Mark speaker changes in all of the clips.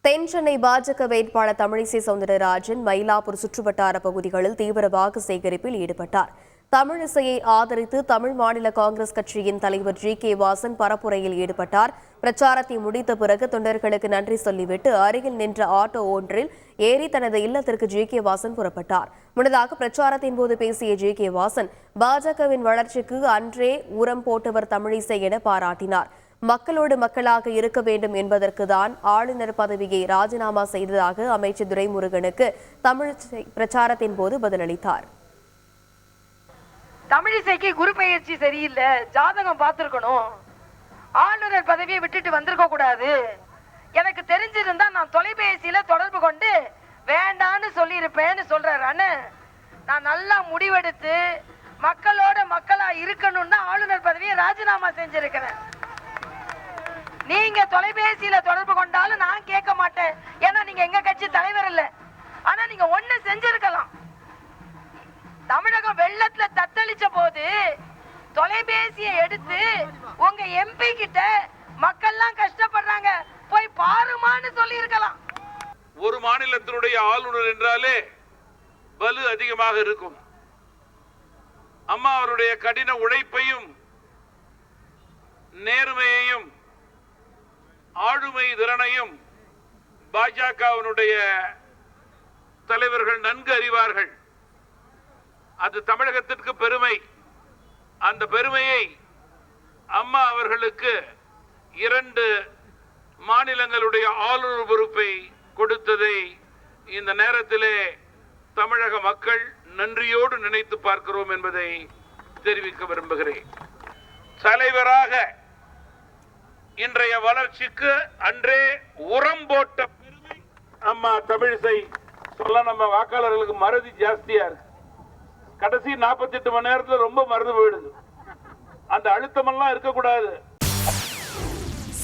Speaker 1: தென்சென்னை பாஜக வேட்பாளர் தமிழிசை சவுந்தரராஜன் மயிலாப்பூர் சுற்றுவட்டார பகுதிகளில் தீவிர வாக்கு சேகரிப்பில் ஈடுபட்டார். தமிழிசையை ஆதரித்து தமிழ் மாநில காங்கிரஸ் கட்சியின் தலைவர் ஜி.கே. வாசன் பரப்புரையில் ஈடுபட்டார். பிரச்சாரத்தை முடித்த பிறகு தொண்டர்களுக்கு நன்றி சொல்லிவிட்டு அருகில் நின்ற ஆட்டோ ஒன்றில் ஏறி தனது இல்லத்திற்கு ஜி.கே. வாசன் புறப்பட்டார். முன்னதாக பிரச்சாரத்தின் போது பேசிய ஜி.கே. வாசன் பாஜகவின் வளர்ச்சிக்கு அன்றே உரம் போட்டவர் தமிழிசை என பாராட்டினார். மக்களோடு மக்களாக இருக்க வேண்டும் என்பதற்குதான் ஆளுநர் பதவியை ராஜினாமா செய்ததாக அமைச்சர் துரைமுருகனுக்கு தமிழிசை பிரச்சாரத்தின் போது பதிலளித்தார்.
Speaker 2: தமிழிசைக்கு குரு பெயர்ச்சி சரியில்லை, ஜாதகம் பார்த்திருக்கணும், ஆளுநர் பதவியை விட்டுட்டு வந்திருக்க கூடாது. எனக்கு தெரிஞ்சிருந்தா நான் தொலைபேசியில தொடர்பு கொண்டு வேண்டான்னு சொல்லியிருப்பேன்னு சொல்றாரு. நான் நல்லா முடிவெடுத்து மக்களோட மக்களா இருக்கணும்னு தான் ஆளுநர் பதவியை ராஜினாமா செஞ்சிருக்கிறேன். நீங்க தொலைபேசியில தொடர்பு கொண்டாலும் நான் கேட்க மாட்டேன், ஏன்னா நீங்க எங்க கட்சி தலைவர் இல்ல. ஆனா நீங்க ஒண்ணு செஞ்சிருக்கலாம். தமிழகம் வெள்ளத்துல தத்தளிச்ச போது தொலைபேசியை எடுத்து உங்க எம்பி கிட்ட மக்கள்லாம் கஷ்டப்படுறாங்க போய் பாருமான்னு சொல்லி இருக்கலாம்.
Speaker 3: ஒரு மாநிலத்தினுடைய ஆளுநர் என்றாலே பலு அதிகமாக இருக்கும். அம்மா அவருடைய கடின உழைப்பையும் நேர்மையையும் ஆளுமை திறனையும் பாஜகவினுடைய தலைவர்கள் நன்கு அறிவார்கள். அது தமிழகத்திற்கு பெருமை. அந்த பெருமையை அம்மா அவர்களுக்கு 2 மாநிலங்களுடைய ஆளுநர் பொறுப்பை கொடுத்ததை இந்த நேரத்திலே தமிழக மக்கள் நன்றியோடு நினைத்து பார்க்கிறோம் என்பதை தெரிவிக்க விரும்புகிறேன். தலைவராக இன்றைய வளர்ச்சிக்கு அன்றே உரம் போட்ட பெருமை அம்மா தமிழிசை சொல்ல நம்ம வாக்காளர்களுக்கு மறதி ஜாஸ்தியா இருக்கு. கடைசி 48 மணி நேரத்துல ரொம்ப மறந்து போயிடுது. அந்த அழுத்தமெல்லாம் இருக்கக்கூடாது.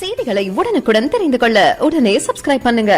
Speaker 4: செய்திகளை உடனுக்குடன் தெரிந்து கொள்ள உடனே சப்ஸ்கிரைப் பண்ணுங்க.